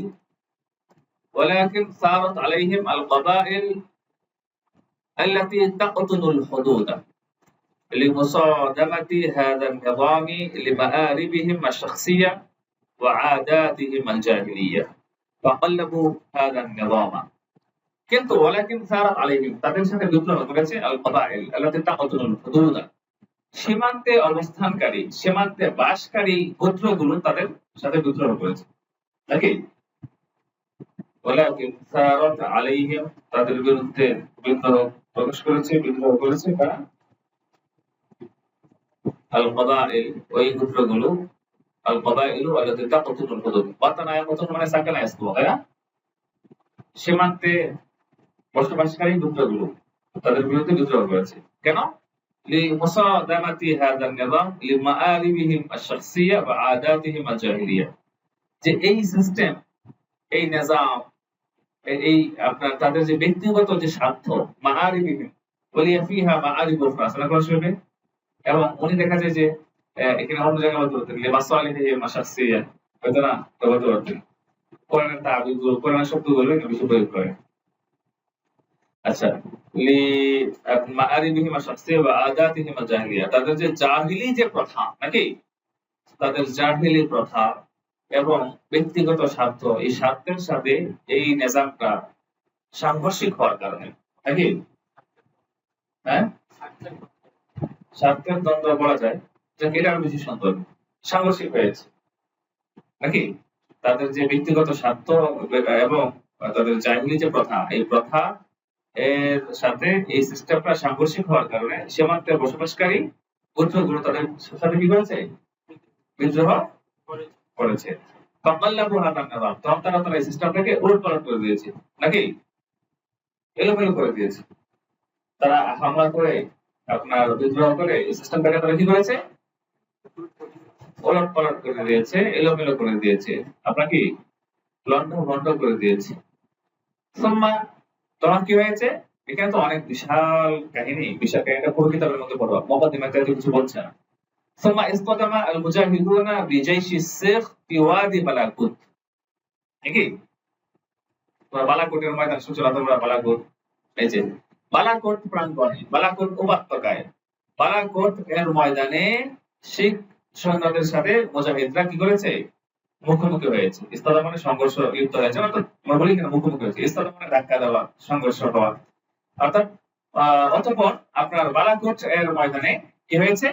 ওয়ালাকিন সারাত আলাইহিম আল-কাবাইল التي تقطن الحدود لمصادمة هذا النظام لمآربهم الشخصية وعاداتهم الجاهلية فقلبوا هذا النظام। কিন্তু ওয়ালাকিন সারাত আলাইহিম, তাদের সাথে বিদ্রোহ করেছে আল-কাবাইল আল্লাতী তাকতুনুল হুদুদ, সীমান্তে অবস্থানকারী, সীমান্তে বাসকারী গোত্রগুলো তাদের সাথে বিদ্রোহ করেছে, নাকি? ওয়ালাকিন সারাত আলাইহিম, তাদের বিরুদ্ধে বিদ্রোহ প্রকাশ করেছে, বিদ্রোহ করেছে কারা? আল-কাবাইল, ওই গোত্রগুলো। আল-কাবাইল আল্লাতী তাকতুনুল হুদুদ, বাতানা ইয়াকতুন মানে সাকানা ইয়াসকুন, তাই না? সীমান্তে বসবাসকারী গোত্রগুলো তাদের বিরুদ্ধে বিদ্রোহ করেছে। কেন? লিমুসাদামাতি হাযা নিযাম লিমাআরিবিহিম আশ-শাখসিয়্যা ওয়া আদাতিহিম আল-জাহিলিয়্যা, যে এই সিস্টেম, এই নিজাম, এই আপনার তাদের যে ব্যক্তিগত যে স্বার্থ, মাআরিবিহিম ওয়ালিয়া ফিহা মাআরিব উখরা, শুনবে। এবং উনি দেখা যায় যে এখানে অন্য জায়গায় বলতে পারতেন লিমাসালিহিহিম আশ-শাখসিয়্যা, হয়তো না তো বলতে পারতেন। কোরআনের তাবিজগুলো, কোরআনের শব্দগুলো এখানে বেশি প্রয়োগ করে। আচ্ছা, লিমাআরিবিহিম আশ-শাখসিয়্যা ওয়া আদাতিহিম আল-জাহিলিয়্যা, তাদের যে জাহিলি যে প্রথা, নাকি? তাদের জাহিলি প্রথা এবং ব্যক্তিগত স্বার্থ, এই স্বার্থের সাথে এই নিজামটা সাংঘর্ষিক হওয়ার কারণে, নাকি? হ্যাঁ, স্বার্থের দ্বন্দ্ব বলা যায় যে এটা আরো বেশি সুন্দর, সাংঘর্ষিক হয়েছে, নাকি? তাদের যে ব্যক্তিগত স্বার্থ এবং তাদের জাহিলি যে প্রথা, এই প্রথা এর সাথে এই সিস্টেমটা সাংঘর্ষিক হওয়ার কারণে সীমান্তে বসবাসকারী গোত্রগুলো তাদের সাথে কি করেছে? বিদ্রোহ করেছে। ফাকাল্লাবু হাযা নিযাম, তখন তারা এই সিস্টেমটাকে উলটপালট করে দিয়েছে, নাকি? এলোমেলো করে দিয়েছে। তারা হামলা করে, আপনার বিদ্রোহ করে এই সিস্টেমটাকে তারা কি করেছে? উলটপালট করে দিয়েছে, এলোমেলো করে দিয়েছে, আপনার কি লন্ডভন্ড করে দিয়েছে। সুম্মা, তখন কি হয়েছে? এখানে তো অনেক বিশাল কাহিনী, বিশাল কাহিনীটা পুরো কিতাবের মধ্যে পড়বা, মুকাদ্দিমাতে কিছু বলছে না। সুম্মা ইসতাদামা আল মুজাহিদুনা বিজাইশি শেখ ফি ওয়াদি বালাকুত, নাকি? তোমরা বালাকোটের ময়দান শুনছো না? তোমরা বালাকোট, এই যে বালাকোট প্রাঙ্গণে, বালাকোট উপত্যকায়, বালাকোট এর ময়দানে শিখ সৈন্যদের সাথে মুজাহিদরা কি করেছে? মুখোমুখি হয়েছে। ইস্তাদা মানে সংঘর্ষ লিপ্ত হয়েছে, অর্থাৎ আমরা বলি কিনা মুখোমুখি হয়েছে, ইস্তাদা মানে ধাক্কা দেওয়া, সংঘর্ষ হওয়া। অর্থাৎ অতঃপর আপনার বালাকোট এর ময়দানে কি হয়েছে?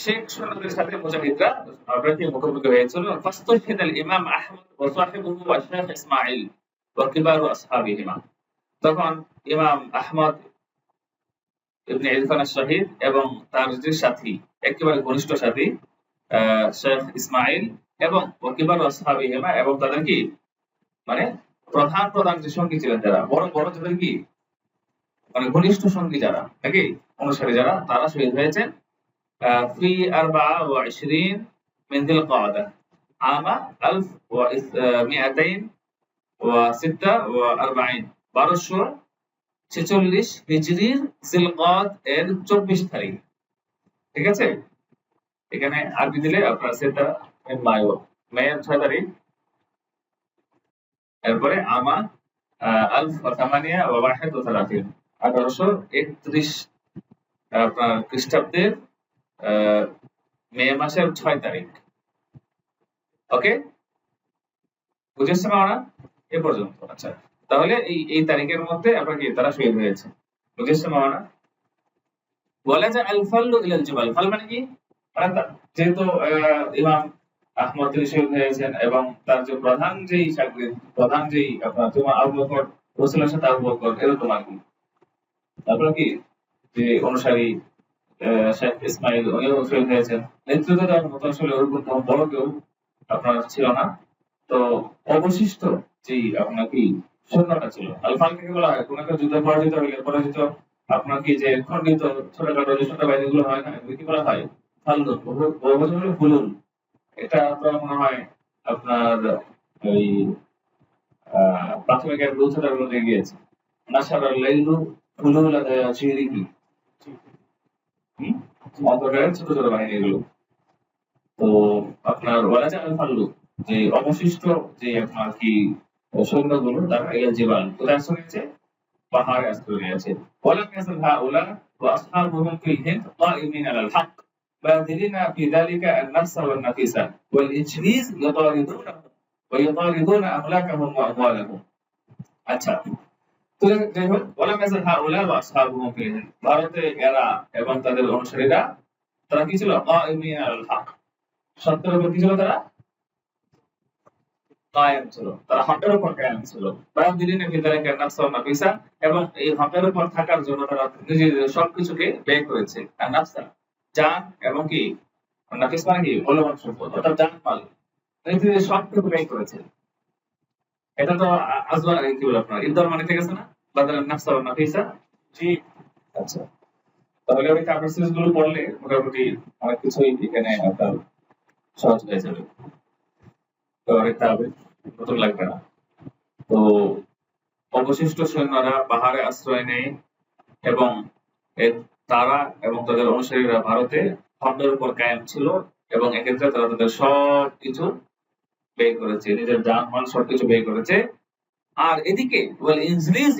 শেখ সৈন্যদের সাথে মুজাহিদরা মুখোমুখি হয়েছিল। ফাস্তাশহিদাল ইমাম আহমদ ওয়া সাহিবুহু ওয়া শাইখ ইসমাঈল ওয়া কিবারু আসহাবিহিমা, তখন ইমাম আহমদ ইবনে ইরফান আশ-শাহীদ এবং তার যে সাথী, একেবারে ঘনিষ্ঠ সাথী শেখ ইসমাঈল এবং ওয়া কিবারু আসহাবিহিমা, এবং তাদের কি মানে প্রধান প্রধান যে সঙ্গী ছিলেন, যারা বড় বড়, যাদের কি মানে ঘনিষ্ঠ সঙ্গী যারা, নাকি অনুসারী যারা, তারা শহীদ হয়েছেন في 24 من ذي القعدة عام 1246 1246 হিজরির জিলকাদ এর 24 তারিখ। ঠিক আছে, এখানে আরবি দিলে আপনার সেটা মায়ো, মেয়ের 6 তারিখ, এরপরে আমা 1831 1831 আপনার খ্রিস্টাব্দের মে মাসের 6 তারিখ। ওকে, বুঝেছেন না এ পর্যন্ত? আচ্ছা, তাহলে এই তারিখের মধ্যে আপনার কি তারা শহীদ হয়েছে, বুঝেছেন না? বলা যায় আল ফাল্লু ইলাল জিবাল, ফাল মানে কি? যেহেতু ইমাম আহমদ তিনি শহীদ হয়েছেন এবং তার যে প্রধান যেই শাগির্দ, প্রধান যেই আপনার তোমার আবু বকর রাসূলের সাথে আবু বকর, এরকম আর কি। তারপর কি যে অনুসারী শেখ ইসমাইল উনিও শহীদ হয়েছেন। নেতৃত্ব দেওয়ার মতো আসলে ওরকম বড় কেউ আপনার ছিল না। তো অবশিষ্ট যেই আপনার কি সৈন্যটা ছিল, আল ফালকে বলা হয় কোন একটা যুদ্ধে পরাজিত হইলে পরাজিত আপনার কি যে খণ্ডিত ছোটখাটো যে ছোট বাহিনীগুলো হয় না, এগুলো কি বলা হয়? ফাল্লুন, বহুবচন হলো ফুলুন। এটা তো মনে হয় আপনার ওই প্রাথমিক এক উচ্চতার মধ্যে গিয়েছে। নাসারাল লাইলু ফুলুল শিরিকি, অন্ধকারের ছোট ছোট বাহিনী এগুলো। তো আপনার ওয়ালাজা আল ফাল্লু যে অবশিষ্ট যে আপনার কি সৈন্যগুলো তারা ইয়া জিবাল কোথায় আশ্রয় নিয়েছে? পাহাড়ে আশ্রয় নিয়েছে। ওয়ালাম ইয়াসাল হাউলা ওয়া আসহাবুহুম ফিল হিন্দ কাইমিন আলাল হক বাযিলিনা ফি যালিকা আন-নাফস ওয়ান নাফিসা ওয়াল ইজলিস ইয়াতারিদুনাহুম ওয়া ইয়াতারিদুনা আমলাকাহুম ওয়া আমওয়ালাহুম। আচ্ছা, তো যাই হোক, ওয়ালাম ইয়াসাল হাউলা ওয়া আসহাবুহুম ফিল হিন্দ, ভারতে এরা এবং তাদের অনুসারীরা তারা কি ছিল? কাইমিন আলাল হক, সত্যের উপর কি ছিল? তারা কায়েম ছিল, তারা হকের উপর কায়েম ছিল। বায়ুদিনে ভিতরে নাফস ওয়া নাফিসা, এবং এই হকের উপর থাকার জন্য তারা নিজেদের সবকিছুকে ব্যয় করেছে। আর নাফসা জান, এবং কি নাফিস মানে কি মূল্যবান সম্পদ, অর্থাৎ জান মাল, নিজেদের সবটুকু ব্যয় করেছে। এটা তো আজওয়া কি বলে আপনার ইদ্দার মানে ঠিক আছে না, বাদাল নাফসা ওয়া নাফিসা। জি, আচ্ছা, তাহলে ওই কাগজ গুলো পড়লে মোটামুটি অনেক কিছুই এখানে আপনার সহজ হয়ে যাবে। তো এটা হবে, নতুন লাগবে না। তো অবশিষ্ট সৈন্যরা পাহাড়ে আশ্রয় নেয় এবং তারা এবং তাদের অনুসারীরা ভারতে হকের উপর কায়েম ছিল, এবং এক্ষেত্রে তারা তাদের সবকিছু ব্যয় করেছে, নিজের জানমাল সবকিছু ব্যয় করেছে। আর এদিকে ইংলিশ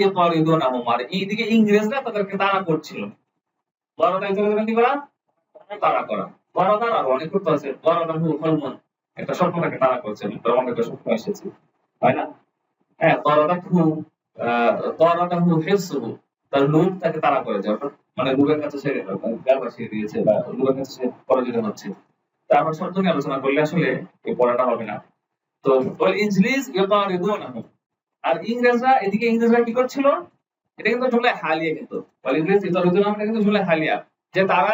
আর এইদিকে ইংরেজরা তাদেরকে তাড়া করছিল। কি করা? তাড়া করা। বড়দার আর অনেক করতে আছে, বড়দার ফলমন একটা স্বপ্নটাকে তাড়া করছে, একটা স্বপ্ন এসেছে, হয় না? হ্যাঁ, তরাদাহু হিফযুহু, তার লোভ তাকে তাড়া করে যায়, মানে লোভের কাছে সে গা ভাসিয়ে দিয়েছে, বা লোভের কাছে সে পরাজিত হচ্ছে। তা আমরা শর্ত নিয়ে আলোচনা করলে আসলে এই পড়াটা হবে না। তো ওয়াল ইজলিস ইয়াতারিদুনাহু, আর ইংরেজরা কি করছিল? এটা কিন্তু জুমলা হালিয়া, কিন্তু ওয়াল ইজলিস ইয়াতারিদুনাহু এটা কিন্তু জুমলা হালিয়া, যে তারা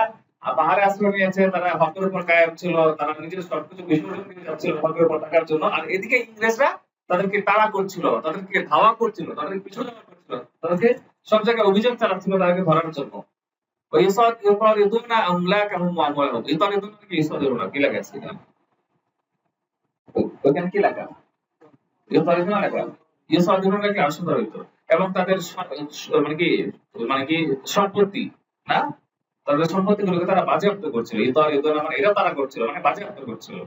পাহাড়ে আশ্রয় নিয়েছে, তারা হকের উপর কায়েম ছিল, তারা নিজের সবকিছু বিসর্জন দিয়ে যাচ্ছিল হকের উপর থাকার জন্য। আর এদিকে ইংরেজরা তাদেরকে তাড়া করছিল, তাদেরকে ধাওয়া করছিল, তাদের পিছু ধাওয়া করছিল, তাদেরকে সব জায়গায় অভিযান চালাচ্ছিল তাদেরকে ধরার জন্য। ইউতারিদুনা আমলাকাহুম ওয়া আমওয়ালাহুম, ইউতারিদুনা কি ইউতারিদুনা কি লাগা আছে এখানে? ওখানে কি লাগা? ইউতারিদুনা লাগা, ইউতারিদুনা কি আসল হইতো, এবং তাদের মানে কি সম্পত্তি, না, তাদের সম্পত্তিগুলোকে তারা বাজেয়াপ্ত করছিল। ইউতারিদুনা মানে এটা তারা করছিল, মানে বাজেয়াপ্ত করছিল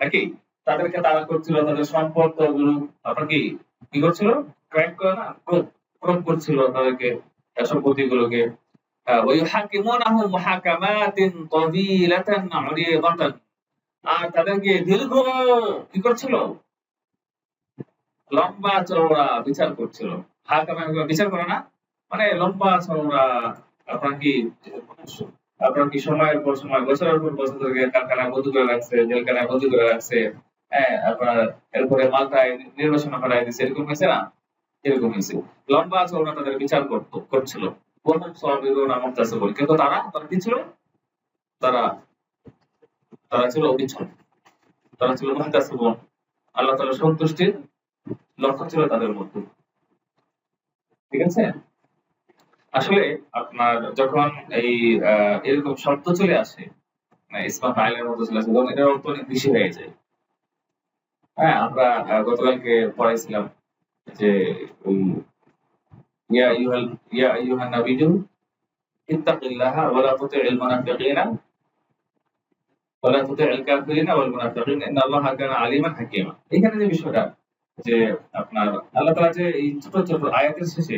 নাকি, তাদেরকে তাড়া করছিল, তাদের সম্পদগুলো আপনার কি করছিল? ক্র্যাক করে না, ক্রোপ করছিল তাদেরকে, সম্পত্তিগুলোকে। ওয়াইহাকিমুনাহুম মুহাকামাতিন তাওয়িলাতান উরিদাতান, আর তাদেরকে দীর্ঘ কি করছিল? লম্বা চওড়া বিচার করছিল। হাকামা বিচার করে না, মানে লম্বা চওড়া আপনার কি সময়ের পর সময়, বছরের পর বছর ধরে কারখানায় বন্দী করে রাখছে, জেলখানায় বন্দী করে রাখছে। হ্যাঁ, আপনার এরপরে মালটায় নির্বাচন করাই দিচ্ছে, এরকম হয়েছে না? এরকম হয়েছে, লম্বা চওড়া তাদের বিচার করছিল। প্রথম সাহাবীগণ মুক্তাসিবুন, কিন্তু তারা কি ছিল? তারা তারা ছিল অবিচল, তারা ছিল মুক্তাসিবুন, আল্লাহ তাআলার সন্তুষ্টির লক্ষ্য ছিল তাদের মধ্যে। ঠিক আছে? আসলে আপনার যখন এই এরকম শব্দ চলে আসে, ইসমা ফাইলের মতো চলে আসে, তখন এটার অর্থ অনেক বেশি হয়ে যায়। হ্যাঁ, আমরা গতকালকে পড়াইছিলাম যে ওই ইয়া আইয়ুহান নাবিয়্যু ইত্তাকিল্লাহা ওয়া লা তুতি'ল মুনাফিকিনা ওয়া লা তুতি'ল কাফিরিনা ওয়াল মুনাফিকিনা ইন্নাল্লাহা কানা আলিমান হাকীমা। এখানে যে বিষয়টা, যে আপনার আল্লাহ তাআলা যে এই ছোট ছোট আয়াতের শেষে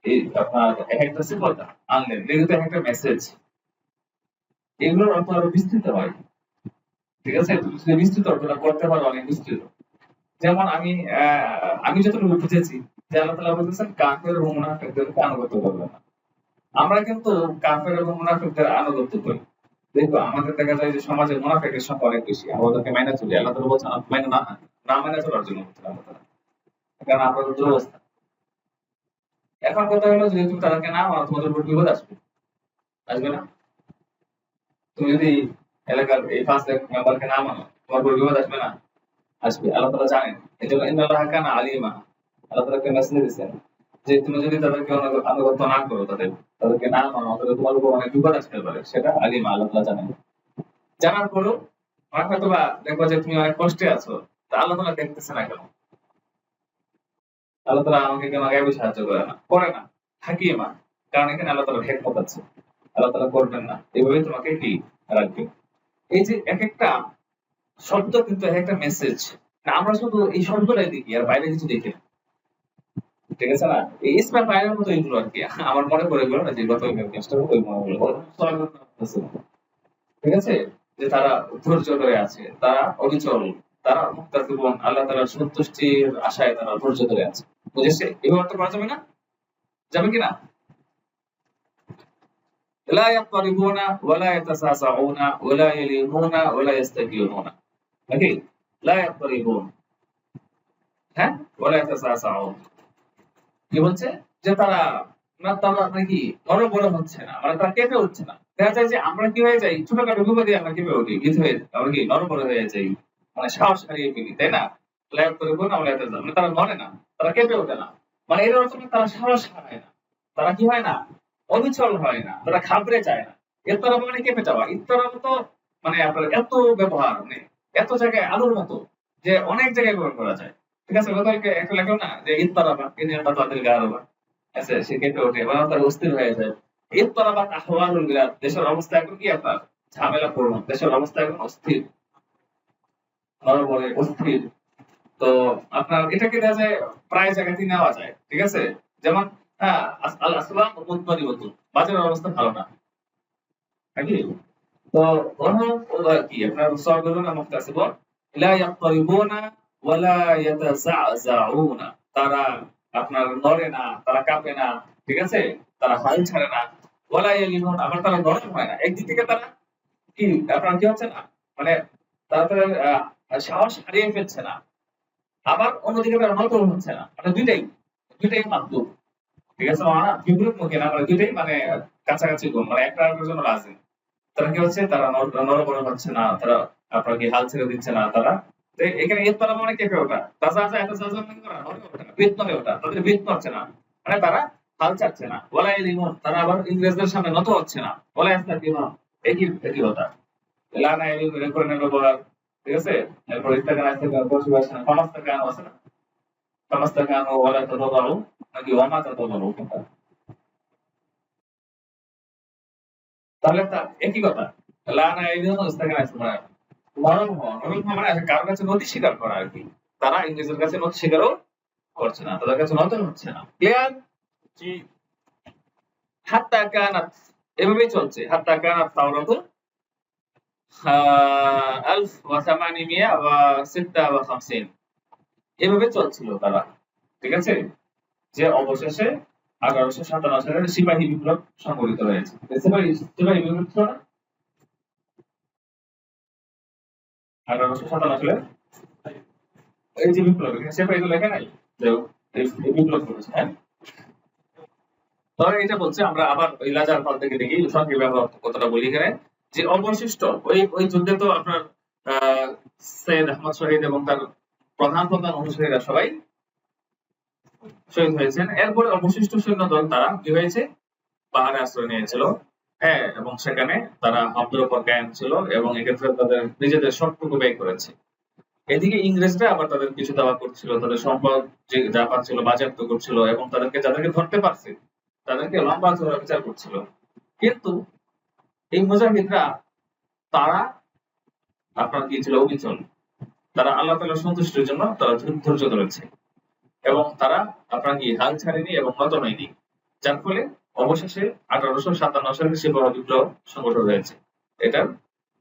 এই আপনার একটা সিফাত আনলেন, এগুলো একটা মেসেজ, এগুলোর অর্থ আরো বিস্তৃত হয়। ঠিক আছে, তুমি বিস্তৃত অর্থটা করতে পারো, অনেক বিস্তৃত। যেমন আমি যতটুকু বুঝেছি যে আল্লাহ তাআলা বলতেছেন কাফের এবং মুনাফিকদেরকে আনুগত্য করবে না। আমরা কিন্তু কাফের এবং মুনাফিকদের আনুগত্য করি। দেখো, আমাদের দেখা যায় যে সমাজে মুনাফিকের সংখ্যা অনেক বেশি, আমাদেরকে মাইনা চলি। আল্লাহ তাআলা বলছেন মাইনা না মাইনা চলার জন্য বলছেন আল্লাহ তাআলা, কারণ আমরা দুরবস্থা। এখন কথা হলো যদি তুমি তাদেরকে না মানো তোমাদের উপর বিপদ আসবে, আসবে না? তুমি যদি এলাকার এই 5 মেম্বারকে না মানো তোমার উপর বিপদ আসবে না? আসবে। আল্লাহ তাআলা জানেন। এজন্য ইন্নাল্লাহা কানা আলিমা। আল্লাহ তাআলা একটা মেসেজ দিয়েছেন যে তুমি যদি তাদেরকে আনুগত্য না করো, তাদেরকে না মানো, তাহলে তোমার উপর অনেক বিপদ আসতে পারে। সেটা আলিমা, আল্লাহ তাআলা জানেন। জানার পরেও অনেক হয়তোবা দেখবা যে তুমি অনেক কষ্টে আছো, তা আল্লাহ তাআলা দেখতেছে না কেন? আল্লাহ তাআলা আমাকে কেন গায়েবী সাহায্য করে না? করে না। হাকিমা। কারণ এখানে আল্লাহ তাআলার হিকমত আছে। আল্লাহ তাআলা করবেন না। এভাবেই তোমাকে কি রাখবে। এই যে একেকটা শব্দ কিন্তু একেকটা মেসেজ। আমরা শুধু এই শব্দটাই দেখি আর বাইরে কিছু দেখি না। ঠিক আছে না? এই ইসমে ফাইলের মতো এগুলো আরকি। আমার মনে পড়ে গেল না যে গত ক্লাসটা ওই মনে হলো। ঠিক আছে? যে তারা ধৈর্য ধরে আছে, তারা অবিচল, তারা মুক্তাকিবুন, আল্লাহ তাআলার সন্তুষ্টির আশায় তারা ধৈর্য ধরে আছে। বুঝেছে? এভাবে অর্থ করা যাবে না? যাবে কিনা? লা ইয়াকতারিবুনা ওয়ালা ইয়াতাসাসাউনা ওয়ালা ইয়ালিমুনা ওয়ালা ইস্তাকিউনা। নাকি? লা ইয়াকতারিবুন। হ্যাঁ? ওয়ালা ইয়াতাসাসাউন। কি বলছে? যে তারা তারা নাকি বড় হচ্ছে না, মানে তারা কেঁপে উঠছে না। দেখা যায় যে আমরা কি হয়ে যাই, ছোটখাটো বিপদে আমরা কেঁপে উঠি, ভীত হয়ে আমরা কি নড়বড়ে হয়ে যাই, মানে সাহস হারিয়ে ফেলি, তাই না? লাইভ করে বলুন আমরা এত মানে তারা নড়ে না, তারা কেঁপে ওঠে না, মানে এর অর্থ তারা সাহস হারায় না, তারা কি হয় না, অবিচল হয় না, তারা ঘাবড়ে যায় না। এর তরফ মানে কেঁপে যাওয়া, ইত্তরফ তো মানে আপনার এত ব্যবহার, মানে এত জায়গায় আলুর মতো যে অনেক জায়গায় ব্যবহার করা যায়। ঠিক আছে, গতকালকে একটা লেখো না যে ইত্তরাবা ইনিয়াতা তাদের গারবা আছে, সে কেঁপে ওঠে এবং তার অস্থির হয়ে যায়। ইত্তরাবাত আহওয়ালুল বিলাদ, দেশের অবস্থা এখন কি আপনার ঝামেলাপূর্ণ, দেশের অবস্থা এখন অস্থির, নড়বড়ে অস্থির। তো আপনার এটাকে দেখা যায় প্রায় জায়গাতেই নেওয়া যায়। ঠিক আছে, যেমন হ্যাঁ আল আসলাম মুনকারিবাতুন, বাজারের অবস্থা ভালো না নাকি? তো কি আপনার সরগুলো না মুক্তাসিবুন লা ইয়াকতারিবুনা ওয়ালা ইয়াতাসাআযাউনা, তারা আপনার নড়ে না, তারা কাঁপে না, ঠিক আছে, তারা হাল ছাড়ে না, ওয়ালা ইয়ালিমুন, আবার তারা নরম হয় না। একদিক থেকে তারা কি আপনার কি হচ্ছে না, মানে তারা সাহস হারিয়ে ফেলছে না, আবার অন্যদিকে তারা নতন হচ্ছে না, মানে দুইটাই মাধ্যম। ঠিক আছে, বিপরীত মুখে না, মানে দুইটাই মানে কাছাকাছি গুণ, মানে একটা আরেকটার জন্য রাজি। তারা কি হচ্ছে, তারা নড়বড়ে হচ্ছে না, তারা আপনার কি হাল ছেড়ে দিচ্ছে না, তারা এখানে এর তারা মানে কেঁপে ওঠা, তাজা এত সাজা মানে করা নড়ে ওঠে না, বৃত্ত নড়ে ওঠা, তাদের বৃত্ত হচ্ছে না, মানে তারা হাল ছাড়ছে না। ওয়ালা ইয়ালিমুন, তারা আবার ইংরেজদের সামনে নত হচ্ছে না। ওয়ালা ইয়াস্তাকিমুন, একই কথা। লানা ইয়ালিমু এর করে নেব বলার, ঠিক আছে। এরপর ইস্তাকানা ইস্তাকানা বসে আসে না, ফামাস্তাকানা আছে না, ফামাস্তাকানা ওয়ালা তাদারু, নাকি ওয়ামা তাদারু, তাহলে তা একই কথা। লানা ইয়ালিমু ইস্তাকানা ইস্তাকানা নরম হওয়া মানে কারোর কাছে নথি স্বীকার করা আর কি। তারা ইংরেজের কাছে নথি স্বীকারও করছে না, তাদের কাছে নতুন হচ্ছে না। ক্লিয়ার? জি। হাত্তা কানাত, এভাবেই চলছে। হাত্তা কানাত তাওরাতু 1856 এভাবে চলছিল তারা। ঠিক আছে, যে অবশেষে 1857 সালে সিপাহী বিপ্লব সংঘটিত হয়েছে। সিপাহী বিপ্লব ছিল না 1857 সালে, এই যে বিপ্লব, এখানে সিপাহী তো লেখা নাই, এই বিপ্লব করেছে। হ্যাঁ, তবে এটা বলছে, আমরা আবার ওই লাজার ফল থেকে দেখি সংক্ষেপে আমরা কতটা বলি এখানে, যে অবশিষ্ট ওই যুদ্ধে তো আপনার সৈয়দ আহমদ শহীদ এবং তার প্রধান অনুসারীরা সবাই শহীদ হয়েছেন। এরপরে অবশিষ্ট সৈন্যদল তারা কি হয়েছে, পাহাড়ে আশ্রয় নিয়েছিল। হ্যাঁ, এবং সেখানে তারা হকদের উপর কায়েম ছিল এবং এক্ষেত্রে তাদের নিজেদের শর্তটুকু ব্যয় করেছে। এদিকে ইংরেজরা আবার তাদের কিছু দাওয়া করছিল, তাদের সম্পদ যে যা পাচ্ছিল বাজেয়াপ্ত করছিল এবং যাদেরকে ধরতে পারছে তাদেরকে লম্বা চড়া বিচার করছিল। কিন্তু এই মুজাহিদরা তারা আপনার কি ছিল, অবিচল। তারা আল্লাহ তাআলার সন্তুষ্টির জন্য তারা ধৈর্য ধরেছে এবং তারা আপনার কি হাল ছাড়েনি এবং নত হয়নি, যার ফলে অবশেষে 1857 সালে সিপাহ বিপ্লব সংগঠিত হয়েছে। এটার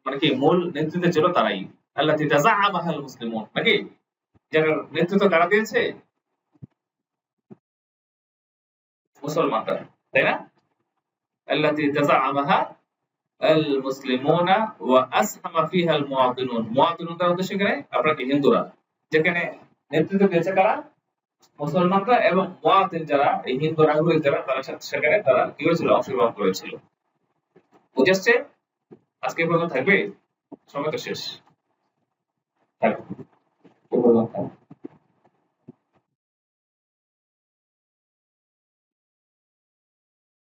মানে কি মূল নেতৃত্বে ছিল তারাই, আল্লাতী তাযাআমাহাল মুসলিমুন, নাকি? যার নেতৃত্ব কারা দিয়েছে, মুসলমানরা, তাই না? আল্লাতী তাযাআমাহা আল মুসলিমুনা ওয়া আসহামা ফিহা আল মুআতিনুন, মুআতিনুন তার উদ্দেশ্য এখানে আপনার কি হিন্দুরা, যেখানে নেতৃত্ব দিয়েছে কারা, মুসলমানরা এবং মুয়াতিন যারা এই হিন্দু নাগরিক যারা তারা সেখানে তারা কি হয়েছিল অংশগ্রহণ করেছিল। বুঝে আসছে? আজকে পর্যন্ত থাকবে, সময় তো শেষ। থাকবে।